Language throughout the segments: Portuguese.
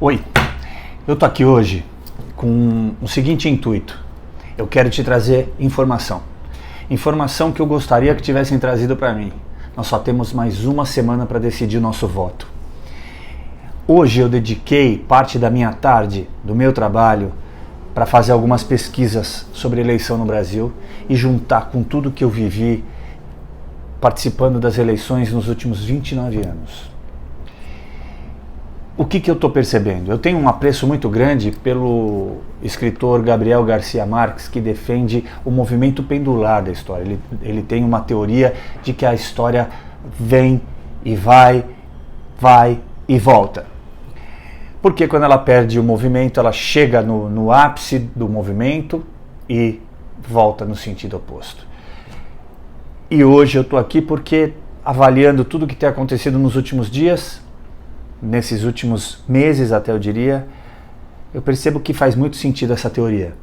Oi, eu tô aqui hoje com o seguinte intuito. Eu quero te trazer informação. Informação que eu gostaria que tivessem trazido para mim. Nós só temos mais uma semana para decidir o nosso voto. Hoje eu dediquei parte da minha tarde, do meu trabalho, para fazer algumas pesquisas sobre eleição no Brasil e juntar com tudo que eu vivi participando das eleições nos últimos 29 anos. O que eu estou percebendo? Eu tenho um apreço muito grande pelo escritor Gabriel Garcia Marques, que defende o movimento pendular da história. Ele tem uma teoria de que a história vem e vai e volta. Porque quando ela perde o movimento, ela chega no ápice do movimento e volta no sentido oposto. E hoje eu estou aqui porque, avaliando tudo o que tem acontecido nos últimos dias, nesses últimos meses até eu diria, eu percebo que faz muito sentido essa teoria.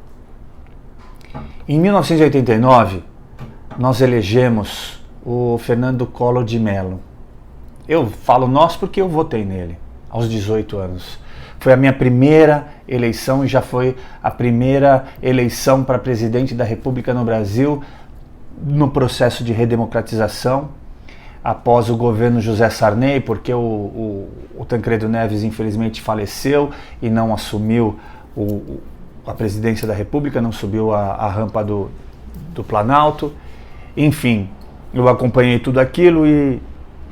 Em 1989, nós elegemos o Fernando Collor de Mello. Eu falo nós porque eu votei nele, aos 18 anos. Foi a minha primeira eleição e já foi a primeira eleição para presidente da República no Brasil no processo de redemocratização, após o governo José Sarney, porque o Tancredo Neves infelizmente faleceu e não assumiu a presidência da República, não subiu a rampa do Planalto. Enfim, eu acompanhei tudo aquilo e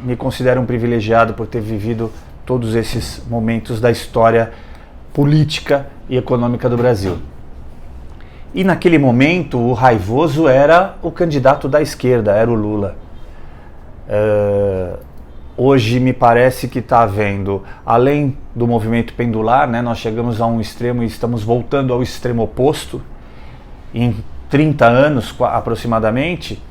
me considero um privilegiado por ter vivido todos esses momentos da história política e econômica do Brasil. E naquele momento o raivoso era o candidato da esquerda, era o Lula. Hoje me parece que está havendo, além do movimento pendular, né, nós chegamos a um extremo e estamos voltando ao extremo oposto em 30 anos aproximadamente,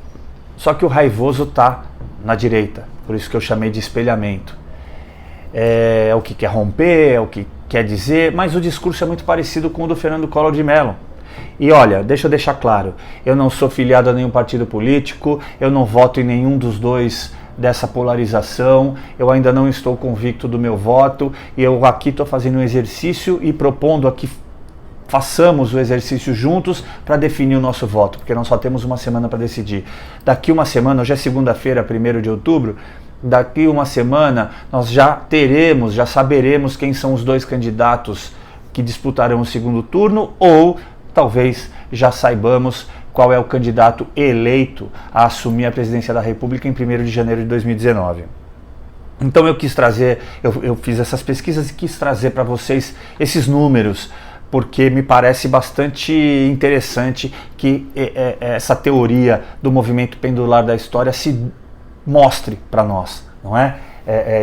só que o raivoso está na direita, por isso que eu chamei de espelhamento. É o que quer romper, é o que quer dizer, mas o discurso é muito parecido com o do Fernando Collor de Mello. E olha, deixa eu deixar claro, eu não sou filiado a nenhum partido político, eu não voto em nenhum dos dois dessa polarização, eu ainda não estou convicto do meu voto, e eu aqui estou fazendo um exercício e propondo aqui façamos o exercício juntos para definir o nosso voto, porque nós só temos uma semana para decidir. Daqui uma semana, hoje é segunda-feira, 1º de outubro, daqui uma semana nós já saberemos quem são os dois candidatos que disputarão o segundo turno, ou talvez já saibamos qual é o candidato eleito a assumir a presidência da República em 1º de janeiro de 2019. Então eu quis trazer, eu fiz essas pesquisas e quis trazer para vocês esses números, porque me parece bastante interessante que essa teoria do movimento pendular da história se mostre para nós, não é?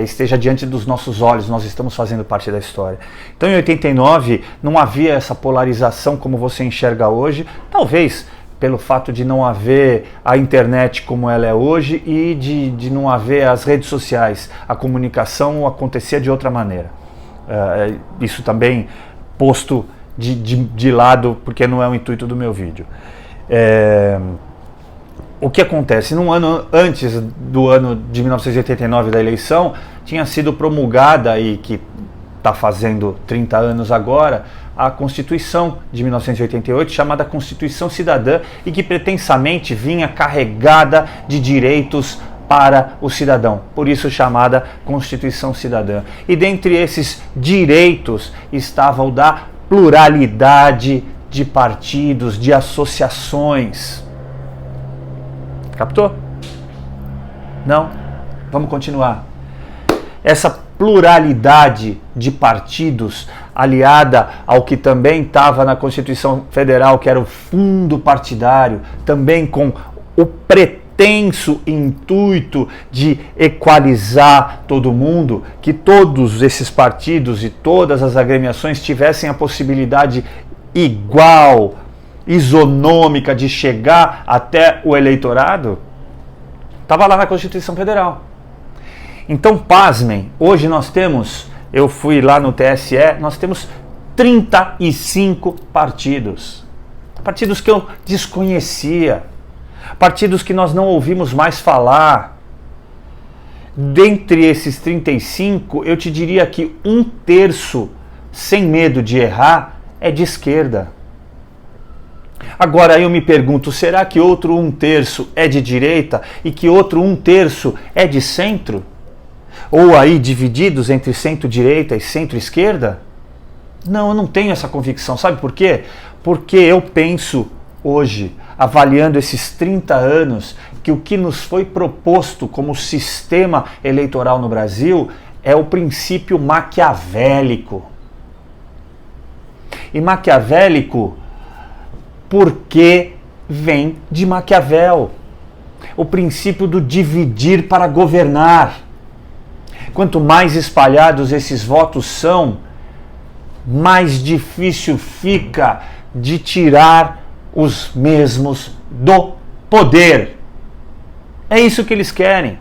Esteja diante dos nossos olhos, nós estamos fazendo parte da história. Então em 89 não havia essa polarização como você enxerga hoje, talvez pelo fato de não haver a internet como ela é hoje e de não haver as redes sociais. A comunicação acontecia de outra maneira. Isso também posto de lado, porque não é o intuito do meu vídeo. O que acontece? Num ano antes do ano de 1989 da eleição, tinha sido promulgada, e que está fazendo 30 anos agora, a Constituição de 1988, chamada Constituição Cidadã, e que pretensamente vinha carregada de direitos para o cidadão, por isso chamada Constituição Cidadã. E dentre esses direitos estava o da pluralidade de partidos, de associações. Captou? Não? Vamos continuar. Essa pluralidade de partidos, aliada ao que também estava na Constituição Federal, que era o fundo partidário, também com o pretenso intuito de equalizar todo mundo, que todos esses partidos e todas as agremiações tivessem a possibilidade igual, isonômica de chegar até o eleitorado, estava lá na Constituição Federal. Então, pasmem, hoje nós temos, eu fui lá no TSE, nós temos 35 partidos. Partidos que eu desconhecia, partidos que nós não ouvimos mais falar. Dentre esses 35, eu te diria que 1/3 sem medo de errar, é de esquerda. Agora eu me pergunto, será que outro 1/3 é de direita e que outro 1/3 é de centro? Ou aí divididos entre centro-direita e centro-esquerda? Não, eu não tenho essa convicção. Sabe por quê? Porque eu penso hoje, avaliando esses 30 anos, que o que nos foi proposto como sistema eleitoral no Brasil é o princípio maquiavélico. E maquiavélico porque vem de Maquiavel. O princípio do dividir para governar. Quanto mais espalhados esses votos são, mais difícil fica de tirar os mesmos do poder. É isso que eles querem.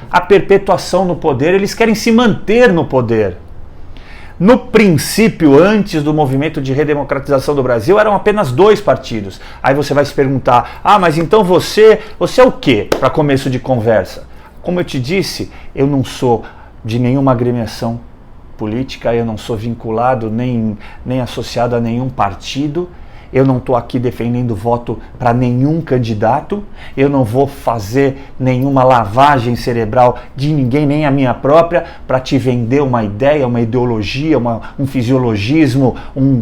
A perpetuação no poder, eles querem se manter no poder. No princípio, antes do movimento de redemocratização do Brasil, eram apenas 2 partidos. Aí você vai se perguntar, mas então você é o quê? Para começo de conversa. Como eu te disse, eu não sou de nenhuma agremiação política, eu não sou vinculado nem associado a nenhum partido. Eu não estou aqui defendendo voto para nenhum candidato, eu não vou fazer nenhuma lavagem cerebral de ninguém, nem a minha própria, para te vender uma ideia, uma ideologia, um fisiologismo,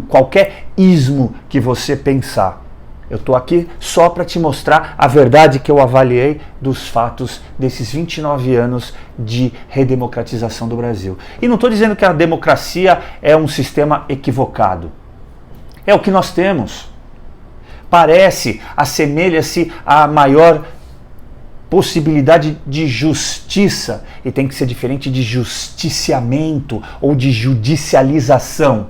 qualquer ismo que você pensar. Eu estou aqui só para te mostrar a verdade que eu avaliei dos fatos desses 29 anos de redemocratização do Brasil. E não estou dizendo que a democracia é um sistema equivocado. É o que nós temos. Assemelha-se à maior possibilidade de justiça, e tem que ser diferente de justiciamento ou de judicialização.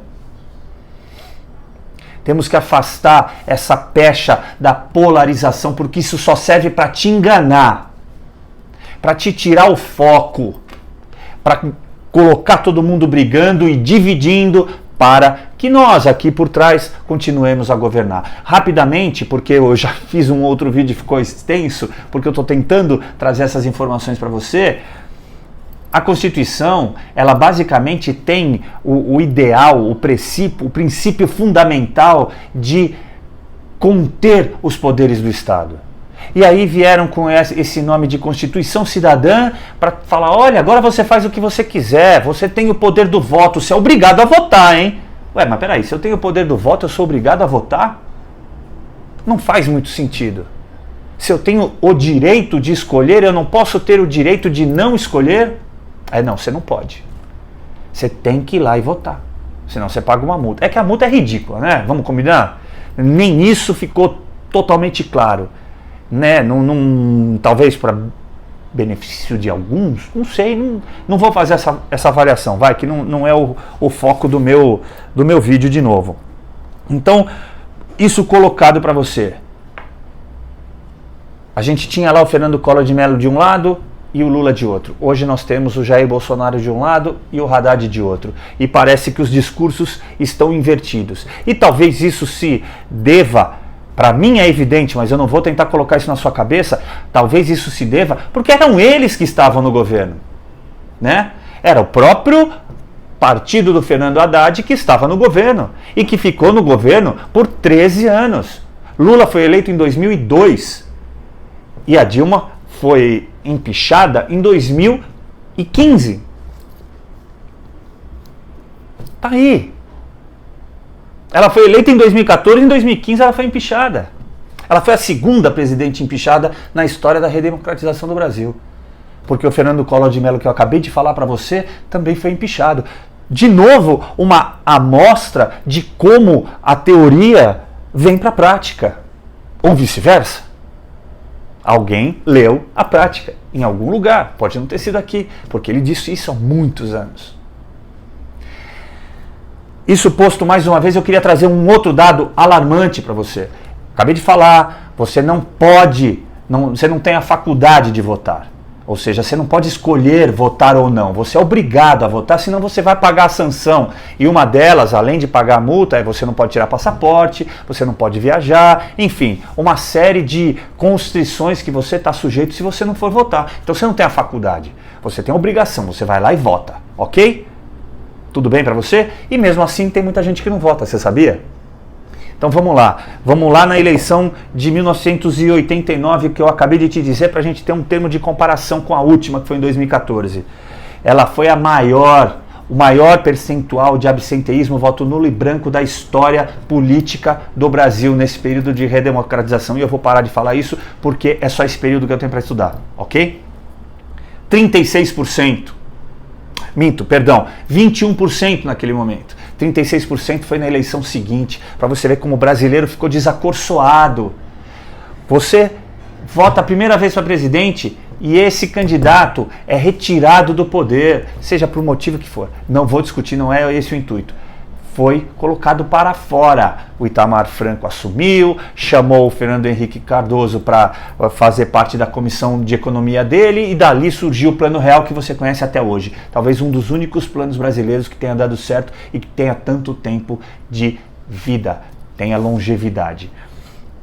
Temos que afastar essa pecha da polarização, porque isso só serve para te enganar, para te tirar o foco, para colocar todo mundo brigando e dividindo, para que nós aqui por trás continuemos a governar. Rapidamente, porque eu já fiz um outro vídeo e ficou extenso, porque eu estou tentando trazer essas informações para você. A Constituição, ela basicamente tem o ideal, o princípio fundamental de conter os poderes do Estado. E aí vieram com esse nome de Constituição Cidadã para falar, olha, agora você faz o que você quiser, você tem o poder do voto, você é obrigado a votar, hein? Ué, mas peraí, se eu tenho o poder do voto, eu sou obrigado a votar? Não faz muito sentido. Se eu tenho o direito de escolher, eu não posso ter o direito de não escolher? Não, você não pode. Você tem que ir lá e votar, senão você paga uma multa. É que a multa é ridícula, né? Vamos combinar? Nem isso ficou totalmente claro. Né? Talvez para benefício de alguns, não sei, não vou fazer essa avaliação, vai, que não é o foco do meu vídeo de novo. Então, isso colocado para você. A gente tinha lá o Fernando Collor de Mello de um lado e o Lula de outro. Hoje nós temos o Jair Bolsonaro de um lado e o Haddad de outro. E parece que os discursos estão invertidos. E talvez isso se deva, para mim é evidente, mas eu não vou tentar colocar isso na sua cabeça, talvez isso se deva porque eram eles que estavam no governo, né? Era o próprio partido do Fernando Haddad que estava no governo e que ficou no governo por 13 anos. Lula foi eleito em 2002 e a Dilma foi empichada em 2015. Tá aí. Ela foi eleita em 2014 e em 2015 ela foi empichada. Ela foi a segunda presidente empichada na história da redemocratização do Brasil. Porque o Fernando Collor de Mello, que eu acabei de falar para você, também foi empichado. De novo, uma amostra de como a teoria vem para a prática. Ou vice-versa. Alguém leu a prática em algum lugar. Pode não ter sido aqui, porque ele disse isso há muitos anos. Isso posto mais uma vez, eu queria trazer um outro dado alarmante para você. Acabei de falar, você não pode, você não tem a faculdade de votar. Ou seja, você não pode escolher votar ou não. Você é obrigado a votar, senão você vai pagar a sanção. E uma delas, além de pagar a multa, é você não pode tirar passaporte, você não pode viajar, enfim, uma série de constrições que você está sujeito se você não for votar. Então você não tem a faculdade, você tem a obrigação, você vai lá e vota, ok? Tudo bem para você? E mesmo assim tem muita gente que não vota, você sabia? Então vamos lá na eleição de 1989 que eu acabei de te dizer para a gente ter um termo de comparação com a última, que foi em 2014. Ela foi o maior percentual de absenteísmo, voto nulo e branco da história política do Brasil nesse período de redemocratização. E eu vou parar de falar isso porque é só esse período que eu tenho para estudar, ok? 36%. Minto, perdão, 21% naquele momento. 36% foi na eleição seguinte, para você ver como o brasileiro ficou desacorçoado. Você vota a primeira vez para presidente e esse candidato é retirado do poder, seja por motivo que for. Não vou discutir, não é esse o intuito. Foi colocado para fora. O Itamar Franco assumiu, chamou o Fernando Henrique Cardoso para fazer parte da comissão de economia dele e dali surgiu o Plano Real que você conhece até hoje. Talvez um dos únicos planos brasileiros que tenha dado certo e que tenha tanto tempo de vida, tenha longevidade.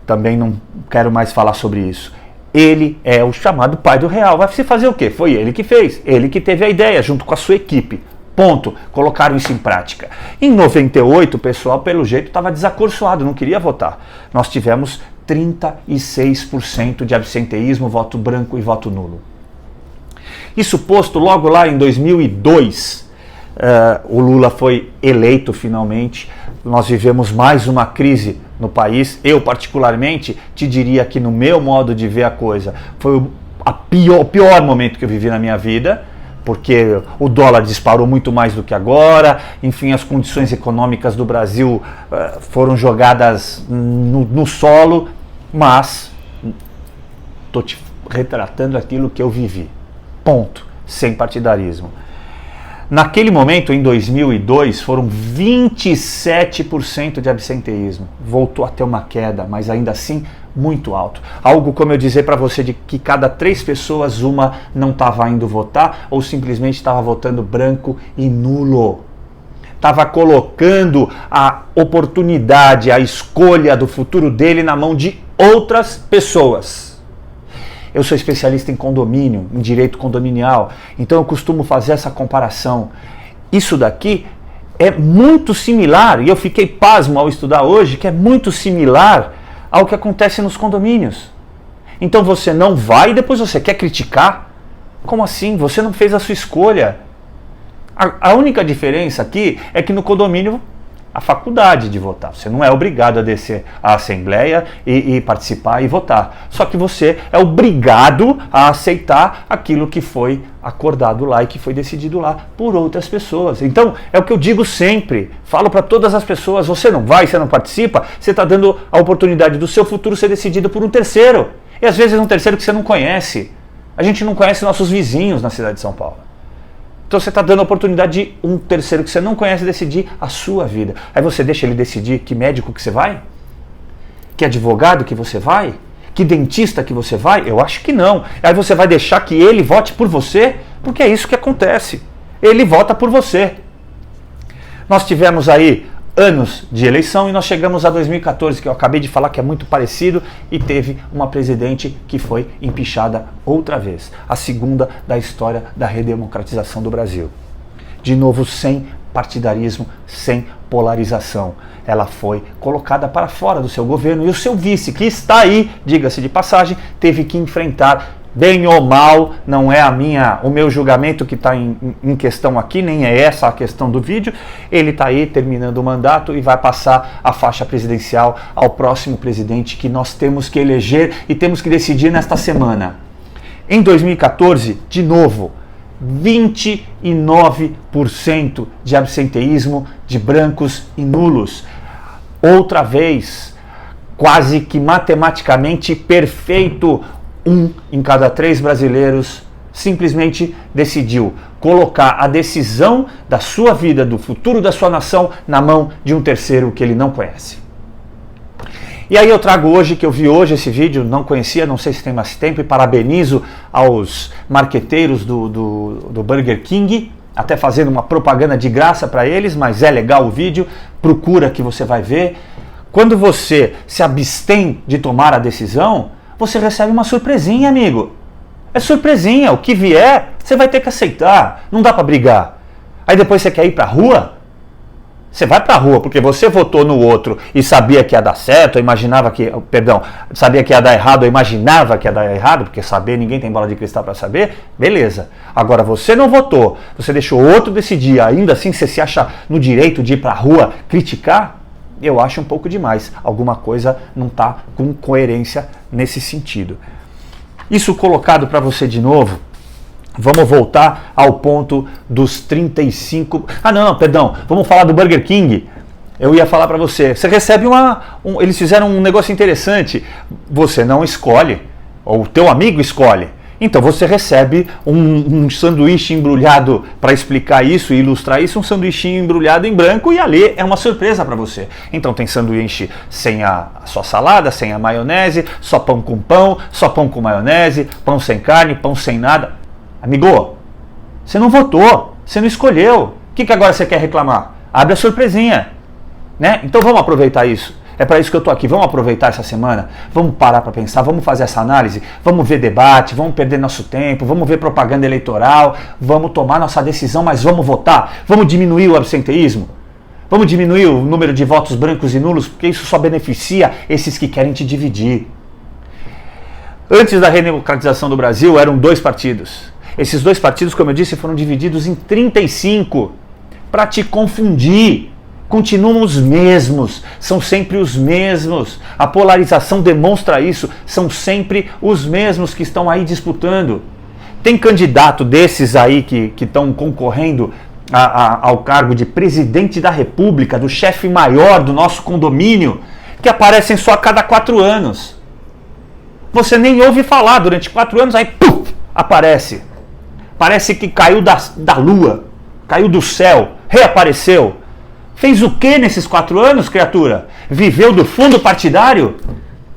Também não quero mais falar sobre isso. Ele é o chamado pai do Real. Vai se fazer o quê? Foi ele que fez, ele que teve a ideia junto com a sua equipe. Ponto. Colocaram isso em prática. Em 98, o pessoal, pelo jeito, estava desacorçoado, não queria votar. Nós tivemos 36% de absenteísmo, voto branco e voto nulo. Isso posto, logo lá em 2002, o Lula foi eleito finalmente. Nós vivemos mais uma crise no país. Eu, particularmente, te diria que no meu modo de ver a coisa, foi o pior momento que eu vivi na minha vida, porque o dólar disparou muito mais do que agora, enfim, as condições econômicas do Brasil foram jogadas no solo, mas estou te retratando aquilo que eu vivi. Ponto. Sem partidarismo. Naquele momento, em 2002, foram 27% de absenteísmo. Voltou a ter uma queda, mas ainda assim muito alto. Algo como eu dizer para você de que cada 3 pessoas, uma não estava indo votar ou simplesmente estava votando branco e nulo. Estava colocando a oportunidade, a escolha do futuro dele na mão de outras pessoas. Eu sou especialista em condomínio, em direito condominial, então eu costumo fazer essa comparação. Isso daqui é muito similar, e eu fiquei pasmo ao estudar hoje, que é muito similar ao que acontece nos condomínios. Então você não vai e depois você quer criticar? Como assim? Você não fez a sua escolha. A única diferença aqui é que no condomínio a faculdade de votar. Você não é obrigado a descer à Assembleia e participar e votar. Só que você é obrigado a aceitar aquilo que foi acordado lá e que foi decidido lá por outras pessoas. Então, é o que eu digo sempre. Falo para todas as pessoas, você não vai, você não participa, você está dando a oportunidade do seu futuro ser decidido por um terceiro. E às vezes um terceiro que você não conhece. A gente não conhece nossos vizinhos na cidade de São Paulo. Então você está dando a oportunidade de um terceiro que você não conhece decidir a sua vida. Aí você deixa ele decidir que médico que você vai? Que advogado que você vai? Que dentista que você vai? Eu acho que não. Aí você vai deixar que ele vote por você? Porque é isso que acontece. Ele vota por você. Nós tivemos aí anos de eleição e nós chegamos a 2014, que eu acabei de falar que é muito parecido, e teve uma presidente que foi empichada outra vez, a segunda da história da redemocratização do Brasil. De novo, sem partidarismo, sem polarização. Ela foi colocada para fora do seu governo e o seu vice, que está aí, diga-se de passagem, teve que enfrentar, bem ou mal, não é o meu julgamento que está em questão aqui, nem é essa a questão do vídeo. Ele está aí terminando o mandato e vai passar a faixa presidencial ao próximo presidente que nós temos que eleger e temos que decidir nesta semana. Em 2014, de novo, 29% de absenteísmo de brancos e nulos. Outra vez, quase que matematicamente perfeito. 1 em cada 3 brasileiros simplesmente decidiu colocar a decisão da sua vida, do futuro da sua nação, na mão de um terceiro que ele não conhece. E aí eu trago hoje, que eu vi hoje esse vídeo, não conhecia, não sei se tem mais tempo, e parabenizo aos marqueteiros do Burger King, até fazendo uma propaganda de graça para eles, mas é legal o vídeo, procura que você vai ver. Quando você se abstém de tomar a decisão, você recebe uma surpresinha, amigo. É surpresinha, o que vier, você vai ter que aceitar, não dá para brigar. Aí depois você quer ir para a rua? Você vai para a rua porque você votou no outro e sabia que ia dar certo, ou imaginava que, perdão, sabia que ia dar errado, ou imaginava que ia dar errado, porque saber, ninguém tem bola de cristal para saber, beleza. Agora você não votou, você deixou outro decidir, ainda assim você se acha no direito de ir para a rua criticar? Eu acho um pouco demais. Alguma coisa não está com coerência nesse sentido. Isso colocado para você de novo. Vamos voltar ao ponto dos 35... perdão. Vamos falar do Burger King. Eu ia falar para você. Você recebe eles fizeram um negócio interessante. Você não escolhe, ou o teu amigo escolhe. Então você recebe um sanduíche embrulhado, para explicar isso e ilustrar isso, um sanduíche embrulhado em branco, e ali é uma surpresa para você. Então tem sanduíche sem só salada, sem a maionese, só pão, só pão com maionese, pão sem carne, pão sem nada. Amigo, você não votou, você não escolheu. O que agora você quer reclamar? Abre a surpresinha, né? Então vamos aproveitar isso. É para isso que eu estou aqui. Vamos aproveitar essa semana, vamos parar para pensar, vamos fazer essa análise, vamos ver debate, vamos perder nosso tempo, vamos ver propaganda eleitoral, vamos tomar nossa decisão, mas vamos votar, vamos diminuir o absenteísmo, vamos diminuir o número de votos brancos e nulos, porque isso só beneficia esses que querem te dividir. Antes da redemocratização do Brasil, eram 2 partidos. Esses 2 partidos, como eu disse, foram divididos em 35 para te confundir. Continuam os mesmos, são sempre os mesmos. A polarização demonstra isso, são sempre os mesmos que estão aí disputando. Tem candidato desses aí que estão concorrendo ao cargo de presidente da República, do chefe maior do nosso condomínio, que aparecem só a cada 4 anos. Você nem ouve falar durante 4 anos, aí puf, aparece. Parece que caiu da lua, caiu do céu, reapareceu. Fez o que nesses 4 anos, criatura? Viveu do fundo partidário?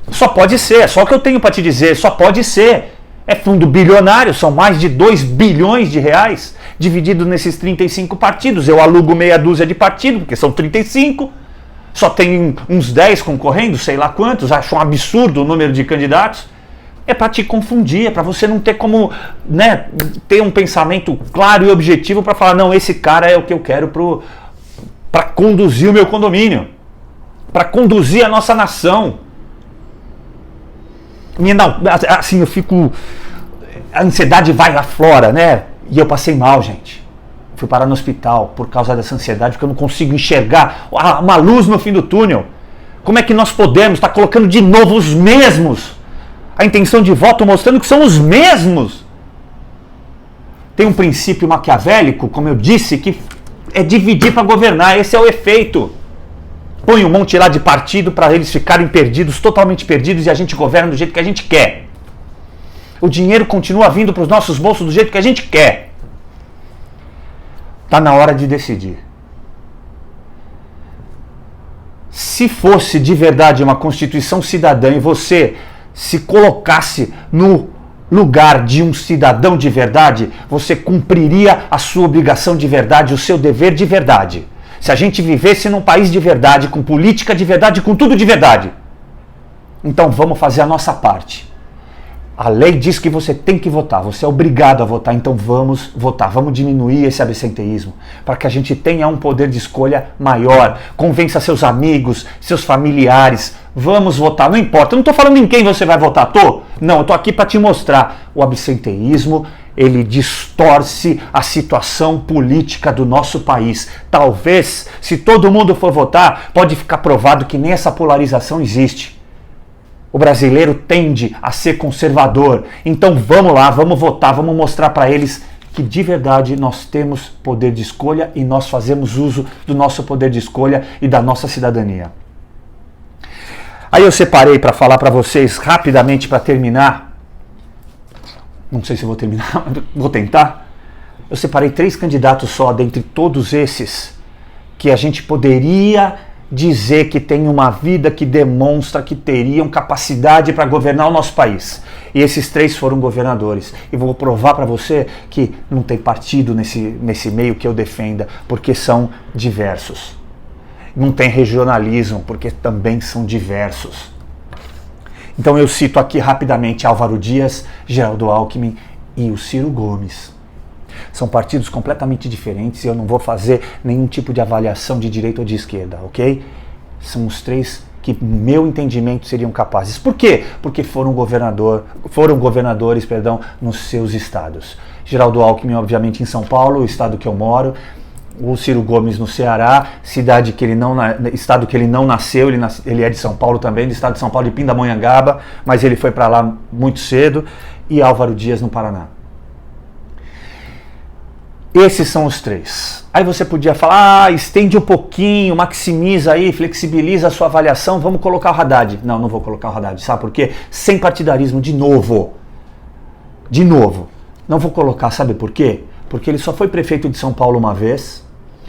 Só pode ser, é só o que eu tenho para te dizer, só pode ser. É fundo bilionário, são mais de 2 bilhões de reais, dividido nesses 35 partidos. Eu alugo meia dúzia de partidos, porque são 35. Só tem uns 10 concorrendo, sei lá quantos, acho um absurdo o número de candidatos. É para te confundir, é para você não ter como, né, ter um pensamento claro e objetivo para falar, não, esse cara é o que eu quero para conduzir o meu condomínio, para conduzir a nossa nação. Assim, eu fico... A ansiedade vai aflora, né? E eu passei mal, gente. Fui parar no hospital por causa dessa ansiedade, porque eu não consigo enxergar uma luz no fim do túnel. Como é que nós podemos estar colocando de novo os mesmos? A intenção de voto mostrando que são os mesmos. Tem um princípio maquiavélico, como eu disse, que é dividir para governar. Esse é o efeito. Põe um monte lá de partido para eles ficarem perdidos, totalmente perdidos, e a gente governa do jeito que a gente quer. O dinheiro continua vindo para os nossos bolsos do jeito que a gente quer. Está na hora de decidir. Se fosse de verdade uma Constituição cidadã e você se colocasse no lugar de um cidadão de verdade, você cumpriria a sua obrigação de verdade, o seu dever de verdade. Se a gente vivesse num país de verdade, com política de verdade, com tudo de verdade. Então vamos fazer a nossa parte. A lei diz que você tem que votar, você é obrigado a votar, então vamos votar, vamos diminuir esse absenteísmo, para que a gente tenha um poder de escolha maior. Convença seus amigos, seus familiares, vamos votar, não importa, eu não estou falando em quem você vai votar, não, eu estou aqui para te mostrar. O absenteísmo, ele distorce a situação política do nosso país. Talvez, se todo mundo for votar, pode ficar provado que nem essa polarização existe. O brasileiro tende a ser conservador. Então vamos lá, vamos votar, vamos mostrar para eles que de verdade nós temos poder de escolha e nós fazemos uso do nosso poder de escolha e da nossa cidadania. Aí eu separei para falar para vocês rapidamente para terminar. Não sei se eu vou terminar, mas vou tentar. Eu separei 3 candidatos só dentre todos esses que a gente poderia dizer que tem uma vida que demonstra que teriam capacidade para governar o nosso país. E esses 3 foram governadores. E vou provar para você que não tem partido nesse meio que eu defenda, porque são diversos. Não tem regionalismo, porque também são diversos. Então eu cito aqui rapidamente Álvaro Dias, Geraldo Alckmin e o Ciro Gomes. São partidos completamente diferentes e eu não vou fazer nenhum tipo de avaliação de direita ou de esquerda, ok? São os três que, no meu entendimento, seriam capazes. Por quê? Porque foram governadores, nos seus estados. Geraldo Alckmin, obviamente, em São Paulo, o estado que eu moro. O Ciro Gomes no Ceará, estado que ele não nasceu, ele é de São Paulo também, do estado de São Paulo, de Pindamonhangaba, mas ele foi para lá muito cedo, e Álvaro Dias no Paraná. Esses são os três. Aí você podia falar, estende um pouquinho, maximiza aí, flexibiliza a sua avaliação, vamos colocar o Haddad. Não, não vou colocar o Haddad, sabe por quê? Sem partidarismo, de novo. Não vou colocar, sabe por quê? Porque ele só foi prefeito de São Paulo uma vez.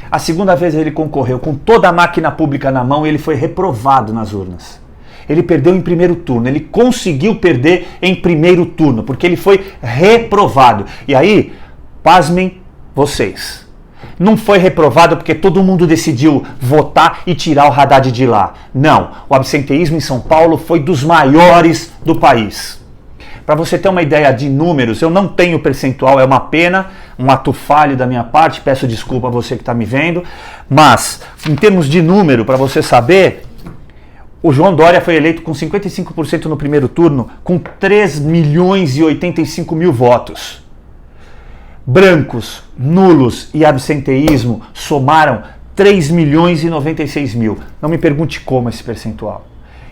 A segunda vez ele concorreu com toda a máquina pública na mão e ele foi reprovado nas urnas. Ele perdeu em primeiro turno, ele conseguiu perder em primeiro turno, porque ele foi reprovado. E aí, pasmem vocês, não foi reprovado porque todo mundo decidiu votar e tirar o Haddad de lá. Não, o absenteísmo em São Paulo foi dos maiores do país. Para você ter uma ideia de números, eu não tenho percentual, é uma pena, um ato falho da minha parte, peço desculpa a você que está me vendo, mas em termos de número, para você saber, o João Dória foi eleito com 55% no primeiro turno, com 3.085.000 votos. Brancos, nulos e absenteísmo somaram 3.096.000. Não me pergunte como esse percentual.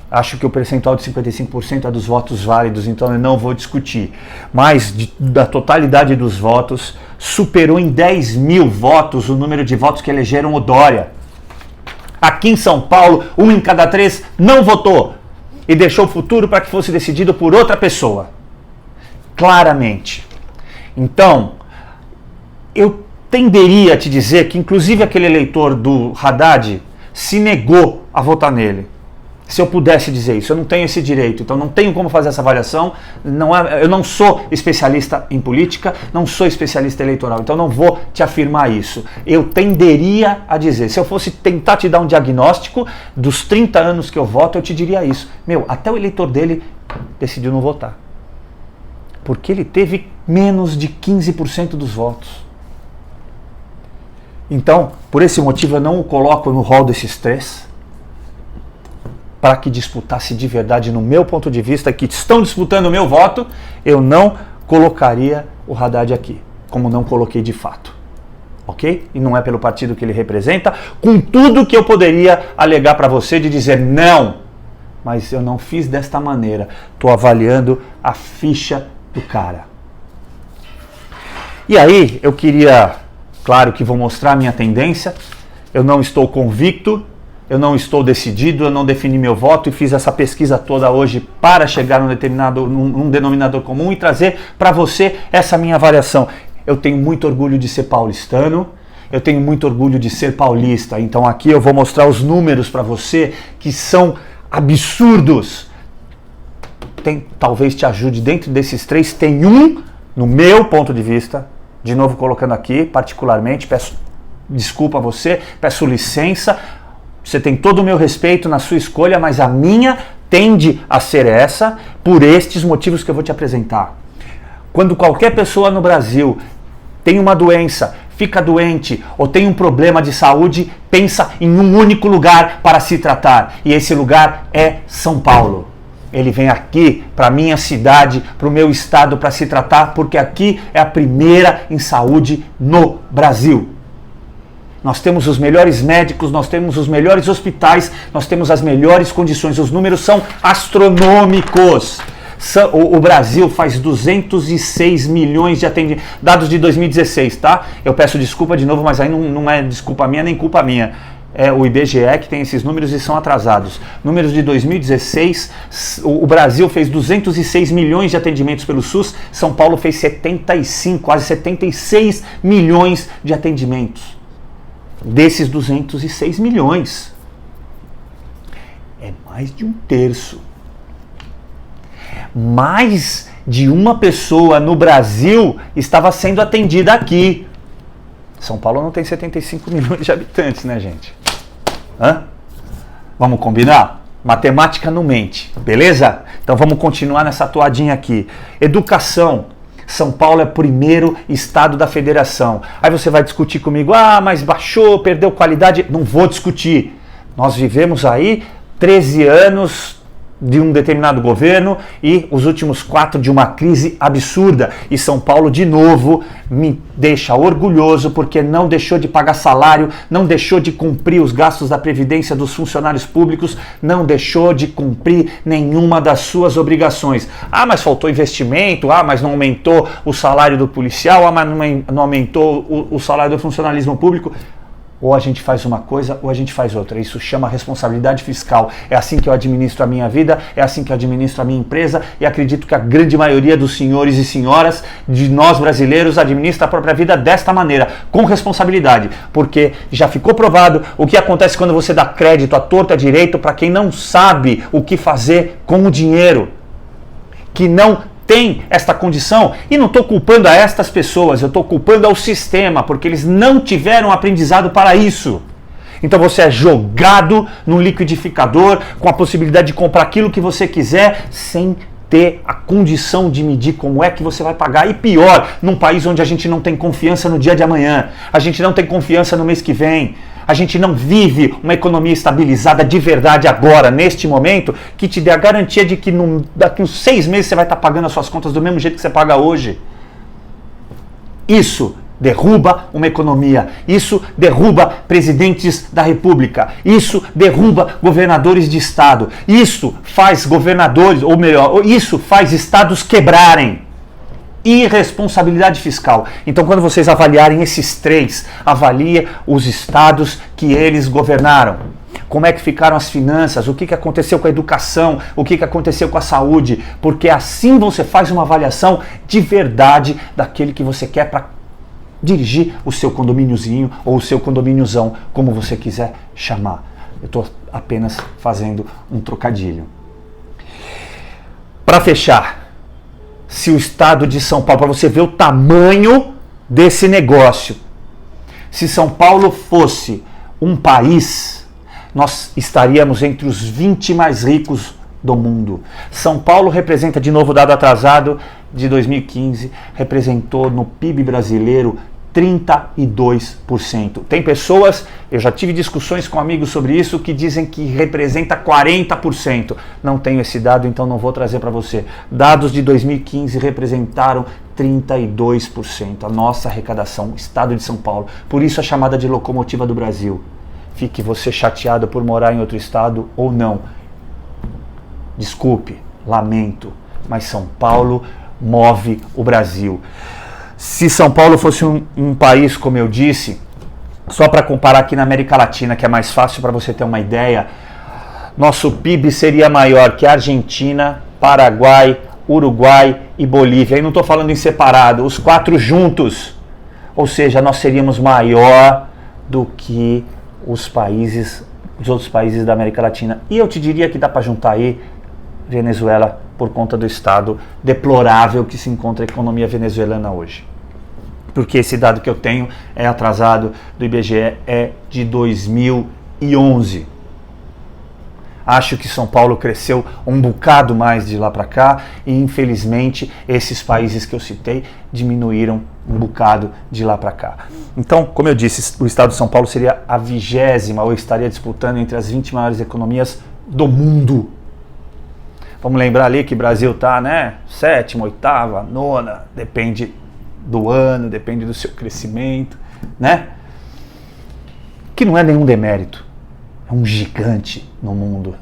Acho que o percentual de 55% é dos votos válidos, então eu não vou discutir. Mas da totalidade dos votos, superou em 10.000 votos o número de votos que elegeram o Dória. Aqui em São Paulo, 1 em cada 3 não votou e deixou o futuro para que fosse decidido por outra pessoa. Claramente. Então, eu tenderia a te dizer que inclusive aquele eleitor do Haddad se negou a votar nele. Se eu pudesse dizer isso, eu não tenho esse direito, então não tenho como fazer essa avaliação, eu não sou especialista em política, não sou especialista eleitoral, então não vou te afirmar isso. Eu tenderia a dizer, se eu fosse tentar te dar um diagnóstico dos 30 anos que eu voto, eu te diria isso. Até o eleitor dele decidiu não votar, porque ele teve menos de 15% dos votos. Então, por esse motivo, eu não o coloco no rol desses três, para que disputasse de verdade, no meu ponto de vista, que estão disputando o meu voto, eu não colocaria o Haddad aqui, como não coloquei de fato. Ok? E não é pelo partido que ele representa, com tudo que eu poderia alegar para você de dizer não, mas eu não fiz desta maneira. Estou avaliando a ficha do cara. E aí, eu queria, claro que vou mostrar a minha tendência, eu não estou convicto, eu não estou decidido, eu não defini meu voto e fiz essa pesquisa toda hoje para chegar num denominador comum e trazer para você essa minha avaliação. Eu tenho muito orgulho de ser paulistano, eu tenho muito orgulho de ser paulista, então aqui eu vou mostrar os números para você que são absurdos. Talvez te ajude, dentro desses três tem um, no meu ponto de vista, de novo colocando aqui, particularmente, peço desculpa a você, peço licença. Você tem todo o meu respeito na sua escolha, mas a minha tende a ser essa, por estes motivos que eu vou te apresentar. Quando qualquer pessoa no Brasil tem uma doença, fica doente ou tem um problema de saúde, pensa em um único lugar para se tratar. E esse lugar é São Paulo. Ele vem aqui, para a minha cidade, para o meu estado, para se tratar, porque aqui é a primeira em saúde no Brasil. Nós temos os melhores médicos, nós temos os melhores hospitais, nós temos as melhores condições. Os números são astronômicos. O Brasil faz 206 milhões de atendimentos. Dados de 2016, tá? Eu peço desculpa de novo, mas aí não é desculpa minha nem culpa minha. É o IBGE que tem esses números e são atrasados. Números de 2016, o Brasil fez 206 milhões de atendimentos pelo SUS, São Paulo fez 75, quase 76 milhões de atendimentos. Desses 206 milhões, é mais de um terço. Mais de uma pessoa no Brasil estava sendo atendida aqui. São Paulo não tem 75 milhões de habitantes, né, gente? Vamos combinar? Matemática não mente, beleza? Então vamos continuar nessa toadinha aqui. Educação. São Paulo é o primeiro estado da federação. Aí você vai discutir comigo, mas baixou, perdeu qualidade. Não vou discutir. Nós vivemos aí 13 anos de um determinado governo e os últimos 4 de uma crise absurda. E São Paulo, de novo, me deixa orgulhoso porque não deixou de pagar salário, não deixou de cumprir os gastos da Previdência dos funcionários públicos, não deixou de cumprir nenhuma das suas obrigações. Mas faltou investimento, mas não aumentou o salário do policial, mas não aumentou o salário do funcionalismo público. Ou a gente faz uma coisa ou a gente faz outra. Isso chama responsabilidade fiscal. É assim que eu administro a minha vida, é assim que eu administro a minha empresa e acredito que a grande maioria dos senhores e senhoras de nós brasileiros administra a própria vida desta maneira, com responsabilidade. Porque já ficou provado o que acontece quando você dá crédito à torta direito para quem não sabe o que fazer com o dinheiro, que não tem esta condição, e não estou culpando a estas pessoas, eu estou culpando ao sistema, porque eles não tiveram aprendizado para isso. Então você é jogado num liquidificador com a possibilidade de comprar aquilo que você quiser sem ter a condição de medir como é que você vai pagar. E pior, num país onde a gente não tem confiança no dia de amanhã, a gente não tem confiança no mês que vem, a gente não vive uma economia estabilizada de verdade agora, neste momento, que te dê a garantia de que daqui uns 6 meses você vai estar pagando as suas contas do mesmo jeito que você paga hoje. Isso derruba uma economia, isso derruba presidentes da república, isso derruba governadores de estado, isso faz governadores, ou melhor, isso faz estados quebrarem. Irresponsabilidade fiscal. Então, quando vocês avaliarem esses 3, avalie os estados que eles governaram. Como é que ficaram as finanças, o que aconteceu com a educação, o que aconteceu com a saúde, porque assim você faz uma avaliação de verdade daquele que você quer para dirigir o seu condomíniozinho ou o seu condomíniozão, como você quiser chamar. Eu estou apenas fazendo um trocadilho. Para fechar, se o estado de São Paulo, para você ver o tamanho desse negócio, se São Paulo fosse um país, nós estaríamos entre os 20 mais ricos do mundo. São Paulo representa, de novo dado atrasado de 2015, representou no PIB brasileiro 32%. Tem pessoas, eu já tive discussões com amigos sobre isso, que dizem que representa 40%. Não tenho esse dado, então não vou trazer para você. Dados de 2015 representaram 32%. A nossa arrecadação, estado de São Paulo. Por isso a chamada de locomotiva do Brasil. Fique você chateado por morar em outro estado ou não. Desculpe, lamento, mas São Paulo move o Brasil. Se São Paulo fosse um país, como eu disse, só para comparar aqui na América Latina, que é mais fácil para você ter uma ideia, nosso PIB seria maior que Argentina, Paraguai, Uruguai e Bolívia. E não estou falando em separado, os 4 juntos. Ou seja, nós seríamos maior do que os outros países da América Latina. E eu te diria que dá para juntar aí Venezuela por conta do estado deplorável que se encontra a economia venezuelana hoje. Porque esse dado que eu tenho é atrasado do IBGE, é de 2011. Acho que São Paulo cresceu um bocado mais de lá para cá e, infelizmente, esses países que eu citei diminuíram um bocado de lá para cá. Então, como eu disse, o estado de São Paulo seria a 20ª, ou estaria disputando entre as 20 maiores economias do mundo. Vamos lembrar ali que o Brasil está, né? 7ª, 8ª, 9ª, depende do ano, depende do seu crescimento, né? Que não é nenhum demérito. É um gigante no mundo.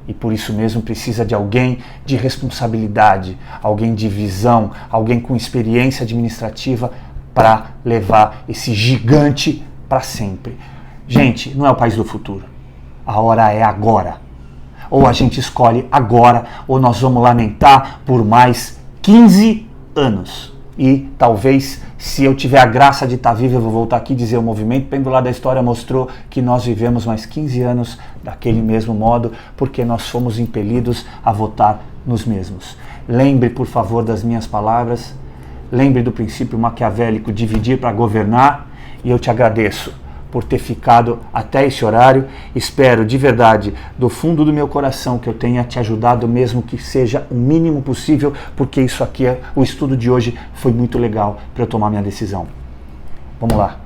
E por isso mesmo precisa de alguém de responsabilidade, alguém de visão, alguém com experiência administrativa para levar esse gigante para sempre. Gente, não é o país do futuro. A hora é agora. Ou a gente escolhe agora, ou nós vamos lamentar por mais 15 anos. E talvez, se eu tiver a graça de estar vivo, eu vou voltar aqui e dizer: o movimento pendular da história mostrou que nós vivemos mais 15 anos daquele mesmo modo, porque nós fomos impelidos a votar nos mesmos. Lembre, por favor, das minhas palavras, lembre do princípio maquiavélico dividir para governar, e eu te agradeço por ter ficado até esse horário. Espero de verdade, do fundo do meu coração, que eu tenha te ajudado, mesmo que seja o mínimo possível, porque isso aqui, o estudo de hoje foi muito legal para eu tomar minha decisão. Vamos lá,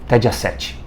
até dia 7.